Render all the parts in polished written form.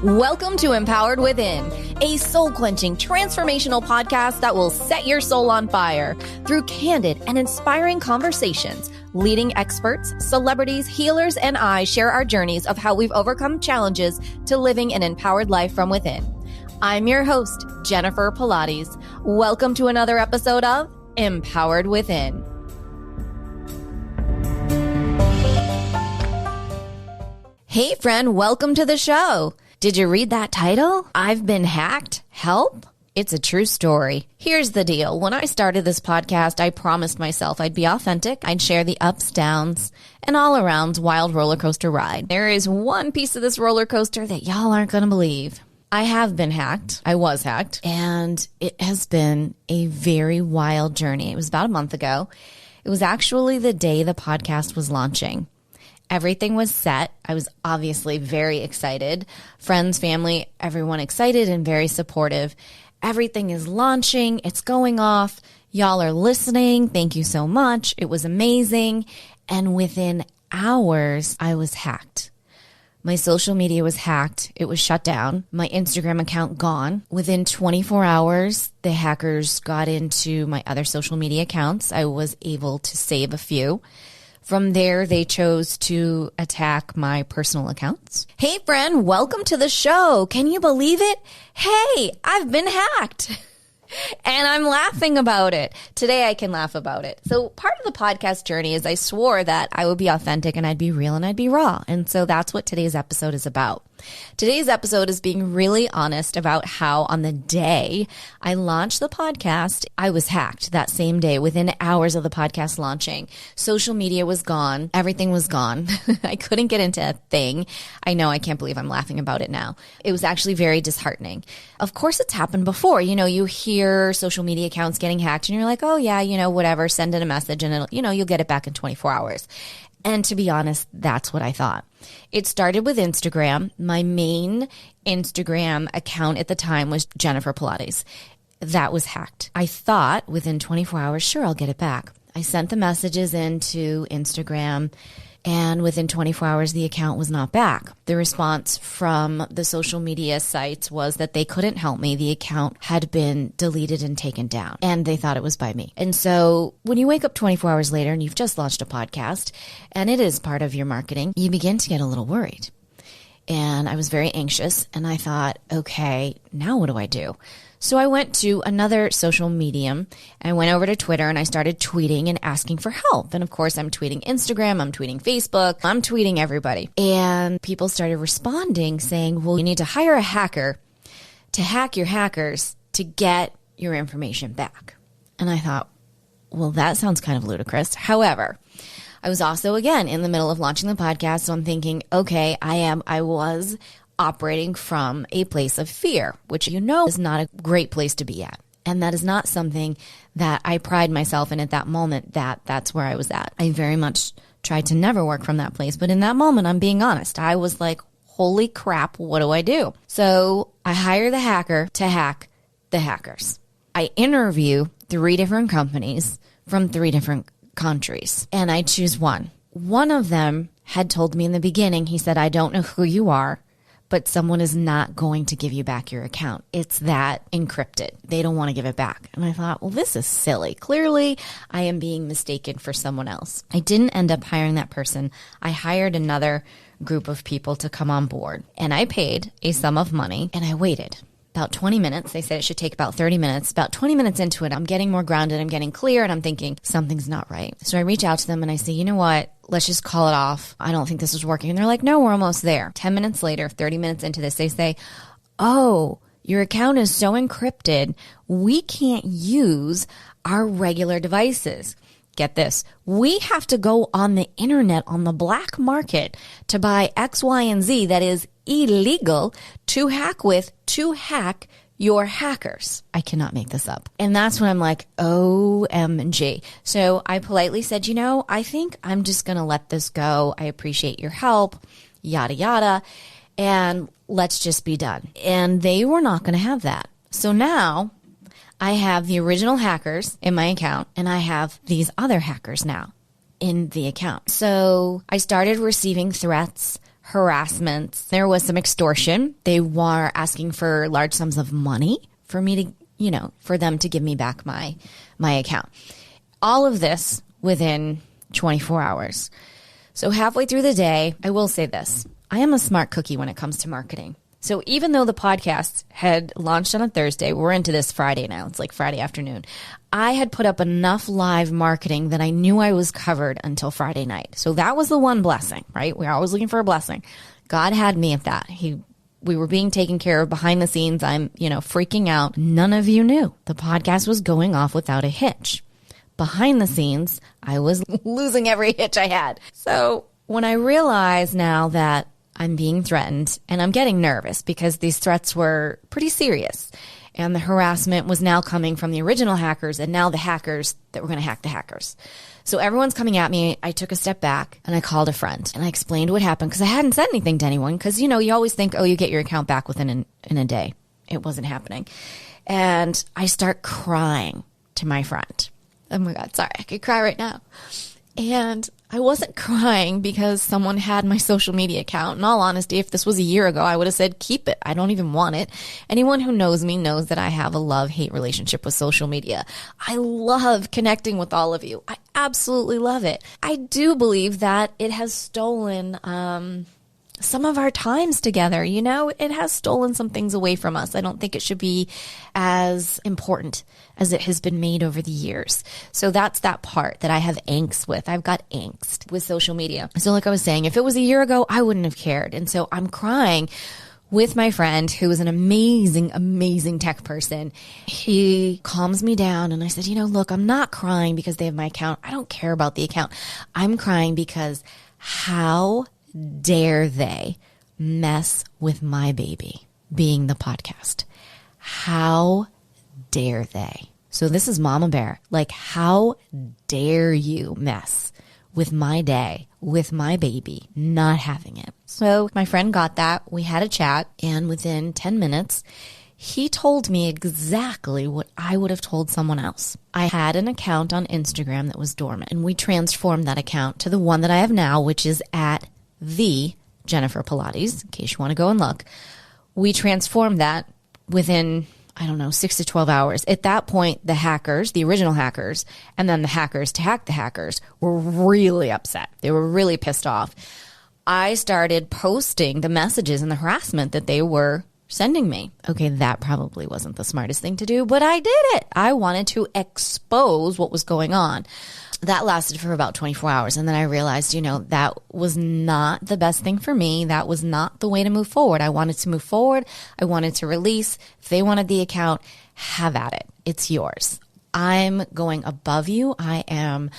Welcome to Empowered Within, a soul-quenching, transformational podcast that will set your soul on fire through candid and inspiring conversations. Leading experts, celebrities, healers, and I share our journeys of how we've overcome challenges to living an empowered life from within. I'm your host, Jennifer Pilates. Welcome to another episode of Empowered Within. Hey friend, welcome to the show. Did you read that title? I've been hacked? Help? It's a true story. Here's the deal. When I started this podcast, I promised myself I'd be authentic. I'd share the ups, downs, and all around wild roller coaster ride. There is one piece of this roller coaster that y'all aren't going to believe. I have been hacked. I was hacked. And it has been a very wild journey. It was about a month ago. It was actually the day the podcast was launching. Everything was set. I was obviously very excited. Friends, family, everyone excited and very supportive. Everything is launching. It's going off. Y'all are listening. Thank you so much. It was amazing. And within hours, I was hacked. My social media was hacked. It was shut down. My Instagram account gone. Within 24 hours, the hackers got into my other social media accounts. I was able to save a few. From there, they chose to attack my personal accounts. Hey, friend, welcome to the show. Can you believe it? Hey, I've been hacked. And I'm laughing about it. Today, I can laugh about it. So part of the podcast journey is I swore that I would be authentic and I'd be real and I'd be raw. And so that's what today's episode is about. Today's episode is being really honest about how on the day I launched the podcast, I was hacked that same day within hours of the podcast launching. Social media was gone. Everything was gone. I couldn't get into a thing. I know, I can't believe I'm laughing about it now. It was actually very disheartening. Of course, it's happened before. You know, you hear social media accounts getting hacked and you're like, oh yeah, you know, whatever, send it a message and it'll, you know, you'll get it back in 24 hours. And to be honest, that's what I thought. It started with Instagram. My main Instagram account at the time was Jennifer Pilates. That was hacked. I thought within 24 hours, sure, I'll get it back. I sent the messages into Instagram, and within 24 hours, the account was not back. The response from the social media sites was that they couldn't help me. The account had been deleted and taken down, and they thought it was by me. And so when you wake up 24 hours later and you've just launched a podcast, and it is part of your marketing, you begin to get a little worried. And I was very anxious, and I thought, okay, now what do I do? So I went to another social medium. I went over to Twitter and I started tweeting and asking for help. And of course, I'm tweeting Instagram, I'm tweeting Facebook, I'm tweeting everybody. And people started responding saying, well, you need to hire a hacker to hack your hackers to get your information back. And I thought, well, that sounds kind of ludicrous. However, I was also, again, in the middle of launching the podcast. So I'm thinking, okay, I was operating from a place of fear, which you know is not a great place to be at. And that is not something that I pride myself in at that moment, that's where I was at. I very much tried to never work from that place. But in that moment, I'm being honest. I was like, holy crap, what do I do? So I hire the hacker to hack the hackers. I interview 3 different companies from 3 different countries, and I choose one. One of them had told me in the beginning, he said, I don't know who you are, but someone is not going to give you back your account. It's that encrypted. They don't want to give it back. And I thought, well, this is silly. Clearly, I am being mistaken for someone else. I didn't end up hiring that person. I hired another group of people to come on board. And I paid a sum of money, and I waited. About 20 minutes. They said it should take about 30 minutes. About 20 minutes into it, I'm getting more grounded. I'm getting clear, and I'm thinking something's not right. So I reach out to them and I say, you know what? Let's just call it off. I don't think this is working. And they're like, no, we're almost there. 10 minutes later, 30 minutes into this, they say, oh, your account is so encrypted, we can't use our regular devices. Get this. We have to go on the internet on the black market to buy X, Y, and Z that is illegal to hack with, to hack your hackers. I cannot make this up. And that's when I'm like, OMG. So I politely said, you know, I think I'm just going to let this go. I appreciate your help, yada, yada. And let's just be done. And they were not going to have that. So now I have the original hackers in my account, and I have these other hackers now in the account. So I started receiving threats, harassment. There was some extortion. They were asking for large sums of money for me to, for them to give me back my account. All of this within 24 hours. So halfway through the day, I will say this. I am a smart cookie when it comes to marketing. So even though the podcast had launched on a Thursday, we're into this Friday now. It's like Friday afternoon. I had put up enough live marketing that I knew I was covered until Friday night. So that was the one blessing, right? We're always looking for a blessing. God had me at that. We were being taken care of behind the scenes. I'm, freaking out. None of you knew. The podcast was going off without a hitch. Behind the scenes, I was losing every hitch I had. So when I realize now that I'm being threatened and I'm getting nervous because these threats were pretty serious and the harassment was now coming from the original hackers and now the hackers that were going to hack the hackers. So everyone's coming at me. I took a step back and I called a friend and I explained what happened because I hadn't said anything to anyone because, you always think, you get your account back within in a day. It wasn't happening. And I start crying to my friend. Oh my God, sorry, I could cry right now. And I wasn't crying because someone had my social media account. In all honesty, if this was a year ago, I would have said, keep it. I don't even want it. Anyone who knows me knows that I have a love-hate relationship with social media. I love connecting with all of you. I absolutely love it. I do believe that it has stolen some of our times together. It has stolen some things away from us. I don't think it should be as important as it has been made over the years. So that's that part that I have angst with. I've got angst with social media. So like I was saying, if it was a year ago, I wouldn't have cared. And so I'm crying with my friend who is an amazing, amazing tech person. He calms me down and I said, look, I'm not crying because they have my account. I don't care about the account. I'm crying because how dare they mess with my baby being the podcast? How dare they? So this is Mama Bear. Like, how dare you mess with my day, with my baby, not having it? So my friend got that. We had a chat and within 10 minutes, he told me exactly what I would have told someone else. I had an account on Instagram that was dormant and we transformed that account to the one that I have now, which is at the Jennifer Pilates, in case you want to go and look. We transformed that within, 6 to 12 hours. At that point, the hackers, the original hackers, and then the hackers to hack the hackers were really upset. They were really pissed off. I started posting the messages and the harassment that they were sending me. Okay, that probably wasn't the smartest thing to do, but I did it. I wanted to expose what was going on. That lasted for about 24 hours. And then I realized, that was not the best thing for me. That was not the way to move forward. I wanted to move forward. I wanted to release. If they wanted the account, have at it. It's yours. I'm going above you. I am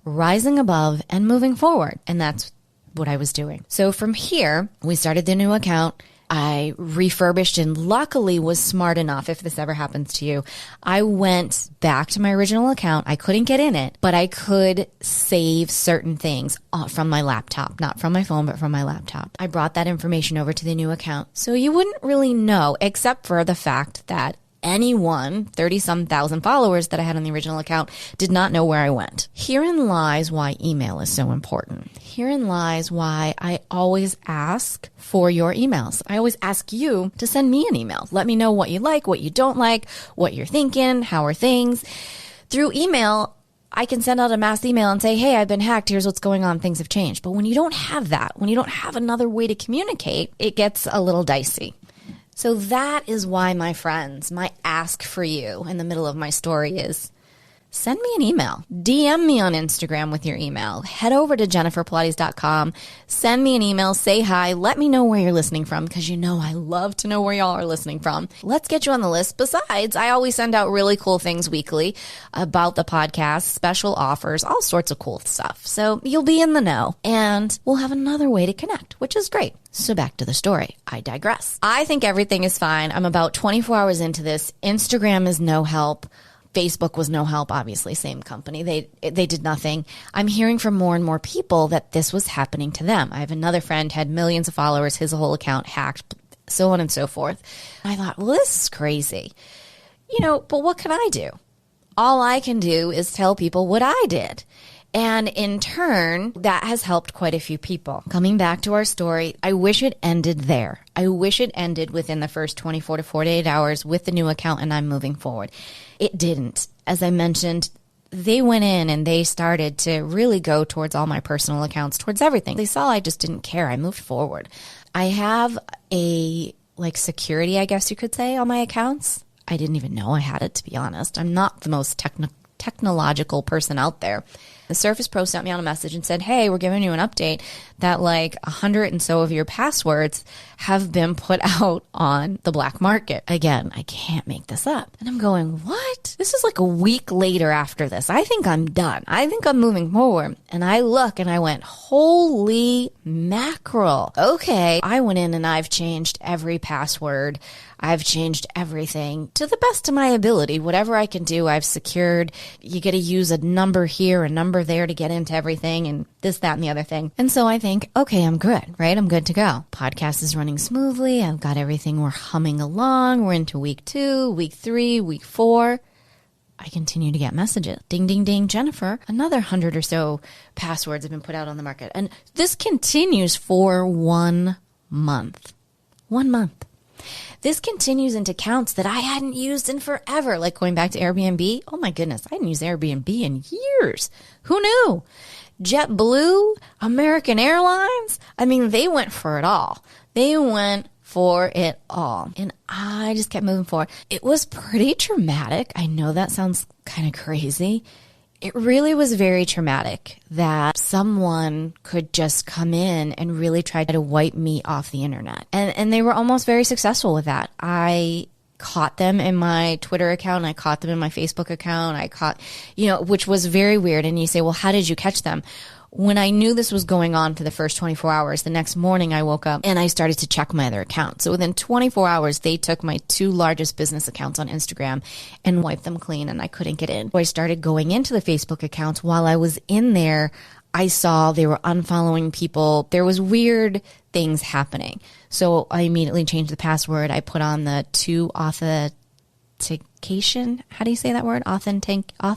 rising above and moving forward. And that's what I was doing. So from here, we started the new account. I refurbished and luckily was smart enough, if this ever happens to you, I went back to my original account. I couldn't get in it, but I could save certain things from my laptop, not from my phone, but from my laptop. I brought that information over to the new account. So you wouldn't really know, except for the fact that anyone, 30-some thousand followers that I had on the original account, did not know where I went. Herein lies why email is so important. Herein lies why I always ask for your emails. I always ask you to send me an email. Let me know what you like, what you don't like, what you're thinking, how are things. Through email, I can send out a mass email and say, hey, I've been hacked. Here's what's going on. Things have changed. But when you don't have that, when you don't have another way to communicate, it gets a little dicey. So that is why, my friends, my ask for you in the middle of my story is send me an email. DM me on Instagram with your email. Head over to jenniferpilates.com. Send me an email. Say hi. Let me know where you're listening from because I love to know where y'all are listening from. Let's get you on the list. Besides, I always send out really cool things weekly about the podcast, special offers, all sorts of cool stuff. So you'll be in the know and we'll have another way to connect, which is great. So back to the story. I digress. I think everything is fine. I'm about 24 hours into this. Instagram is no help. Facebook was no help, obviously, same company. They did nothing. I'm hearing from more and more people that this was happening to them. I have another friend, had millions of followers, his whole account hacked, so on and so forth. And I thought, well, this is crazy. But what can I do? All I can do is tell people what I did. And in turn, that has helped quite a few people. Coming back to our story, I wish it ended there. I wish it ended within the first 24 to 48 hours with the new account and I'm moving forward. It didn't. As I mentioned, they went in and they started to really go towards all my personal accounts, towards everything. They saw I just didn't care. I moved forward. I have a security, I guess you could say, on my accounts. I didn't even know I had it, to be honest. I'm not the most technological person out there. The Surface Pro sent me on a message and said, hey, we're giving you an update that 100 and so of your passwords have been put out on the black market. Again, I can't make this up. And I'm going, what? This is a week later after this. I think I'm done. I think I'm moving forward. And I look and I went, holy mackerel. Okay. I went in and I've changed every password. I've changed everything to the best of my ability. Whatever I can do, I've secured. You got to use a number here, a number there to get into everything and this, that, and the other thing. And so I think, okay, I'm good, right? I'm good to go. Podcast is running smoothly. I've got everything. We're humming along. We're into week 2, week 3, week 4. I continue to get messages. Ding, ding, ding, Jennifer. Another 100 or so passwords have been put out on the market. And this continues for 1 month. 1 month. This continues into accounts that I hadn't used in forever, like going back to Airbnb. Oh my goodness, I hadn't used Airbnb in years. Who knew? JetBlue, American Airlines. I mean, they went for it all. They went for it all. And I just kept moving forward. It was pretty traumatic. I know that sounds kind of crazy. It really was very traumatic that someone could just come in and really try to wipe me off the internet. And they were almost very successful with that. I caught them in my Twitter account. I caught them in my Facebook account. I caught, which was very weird. And you say, well, how did you catch them? When I knew this was going on for the first 24 hours, the next morning I woke up and I started to check my other accounts. So within 24 hours, they took my 2 largest business accounts on Instagram and wiped them clean and I couldn't get in. So I started going into the Facebook accounts. While I was in there, I saw they were unfollowing people. There was weird things happening. So I immediately changed the password. I put on the 2 authentication. How do you say that word? Authentic. I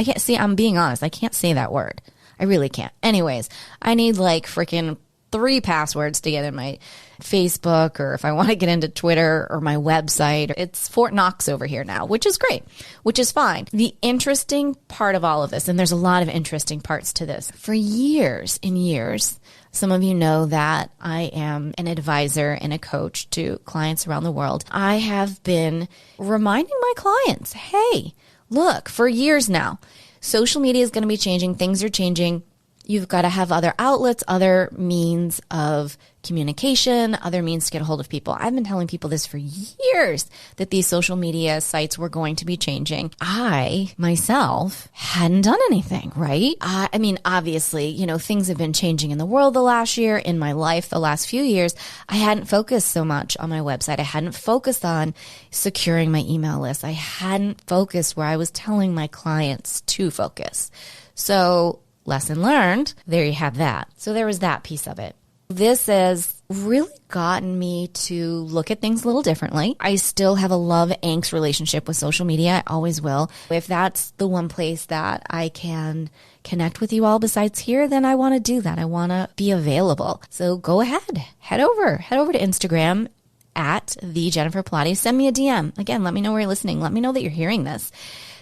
can't see. I'm being honest. I can't say that word. I really can't. Anyways, I need freaking 3 passwords to get in my Facebook, or if I want to get into Twitter or my website. It's Fort Knox over here now, which is great, which is fine. The interesting part of all of this, and there's a lot of interesting parts to this, for years and years, some of you know that I am an advisor and a coach to clients around the world. I have been reminding my clients, hey, look, for years now, social media is going to be changing. Things are changing. You've got to have other outlets, other means of communication, other means to get a hold of people. I've been telling people this for years, that these social media sites were going to be changing. I, myself, hadn't done anything, right? I mean, obviously, things have been changing in the world the last year, in my life the last few years. I hadn't focused so much on my website. I hadn't focused on securing my email list. I hadn't focused where I was telling my clients to focus. So, lesson learned, there you have that. So there was that piece of it. This has really gotten me to look at things a little differently. I still have a love-angst relationship with social media. I always will. If that's the one place that I can connect with you all besides here, then I want to do that. I want to be available. So go ahead. Head over to Instagram at the Jennifer Pilates. Send me a DM. Again, let me know where you're listening. Let me know that you're hearing this.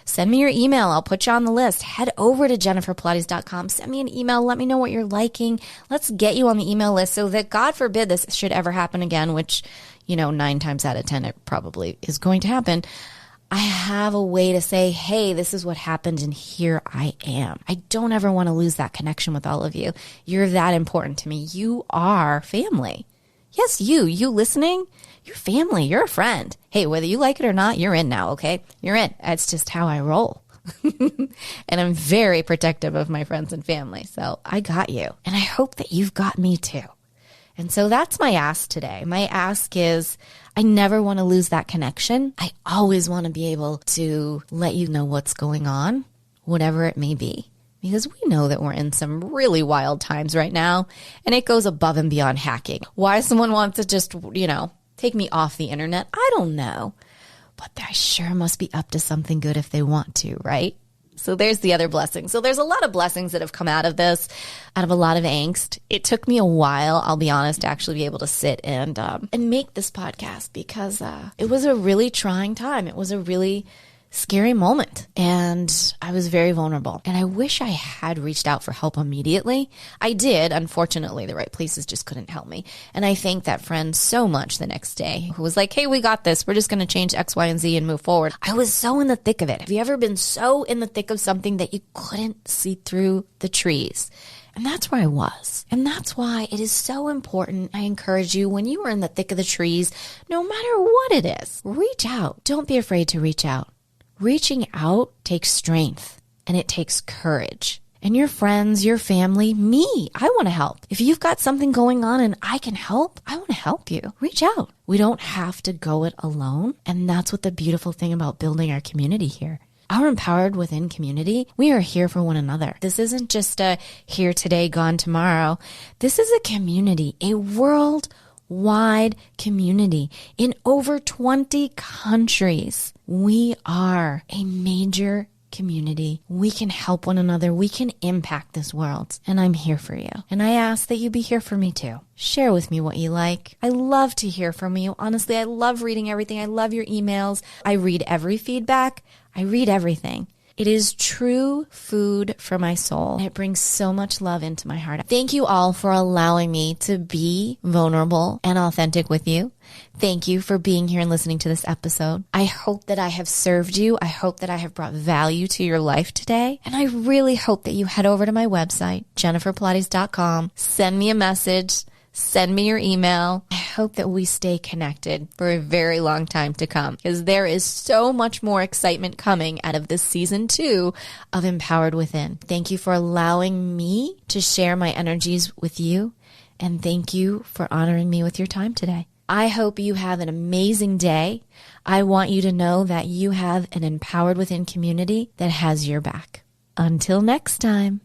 Send me your email. I'll put you on the list. Head over to jenniferpilates.com. Send me an email. Let me know what you're liking. Let's get you on the email list so that, God forbid, this should ever happen again, which, 9 times out of 10, it probably is going to happen. I have a way to say, hey, this is what happened and here I am. I don't ever want to lose that connection with all of you. You're that important to me. You are family. Yes, you listening, you're family, you're a friend. Hey, whether you like it or not, you're in now, okay? You're in. That's just how I roll. And I'm very protective of my friends and family. So I got you. And I hope that you've got me too. And so that's my ask today. My ask is, I never want to lose that connection. I always want to be able to let you know what's going on, whatever it may be. Because we know that we're in some really wild times right now, and it goes above and beyond hacking. Why someone wants to just, take me off the internet, I don't know. But they sure must be up to something good if they want to, right? So there's the other blessing. So there's a lot of blessings that have come out of this, out of a lot of angst. It took me a while, I'll be honest, to actually be able to sit and make this podcast because it was a really trying time. It was a really scary moment, and I was very vulnerable. And I wish I had reached out for help immediately. I did. Unfortunately, the right places just couldn't help me. And I thank that friend so much the next day who was like, hey, we got this. We're just going to change X, Y, and Z and move forward. I was so in the thick of it. Have you ever been so in the thick of something that you couldn't see through the trees? And that's where I was. And that's why it is so important. I encourage you, when you are in the thick of the trees, no matter what it is, reach out. Don't be afraid to reach out. Reaching out takes strength and it takes courage. And your friends, your family, me, I want to help. If you've got something going on and I can help, I want to help you. Reach out. We don't have to go it alone. And that's what the beautiful thing about building our community here. Our Empowered Within community, we are here for one another. This isn't just a here today, gone tomorrow. This is a community, a worldwide community in over 20 countries. We are a major community. We can help one another. We can impact this world. And I'm here for you. And I ask that you be here for me too. Share with me what you like. I love to hear from you. Honestly, I love reading everything. I love your emails. I read every feedback. I read everything. It is true food for my soul. It brings so much love into my heart. Thank you all for allowing me to be vulnerable and authentic with you. Thank you for being here and listening to this episode. I hope that I have served you. I hope that I have brought value to your life today. And I really hope that you head over to my website, jenniferpilates.com. Send me a message. Send me your email. I hope that we stay connected for a very long time to come because there is so much more excitement coming out of this season 2 of Empowered Within. Thank you for allowing me to share my energies with you. And thank you for honoring me with your time today. I hope you have an amazing day. I want you to know that you have an Empowered Within community that has your back. Until next time.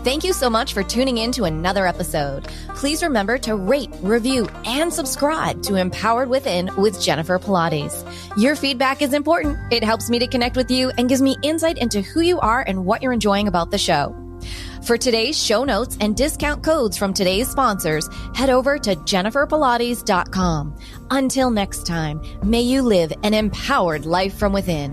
Thank you so much for tuning in to another episode. Please remember to rate, review, and subscribe to Empowered Within with Jennifer Pilates. Your feedback is important. It helps me to connect with you and gives me insight into who you are and what you're enjoying about the show. For today's show notes and discount codes from today's sponsors, head over to jenniferpilates.com. Until next time, may you live an empowered life from within.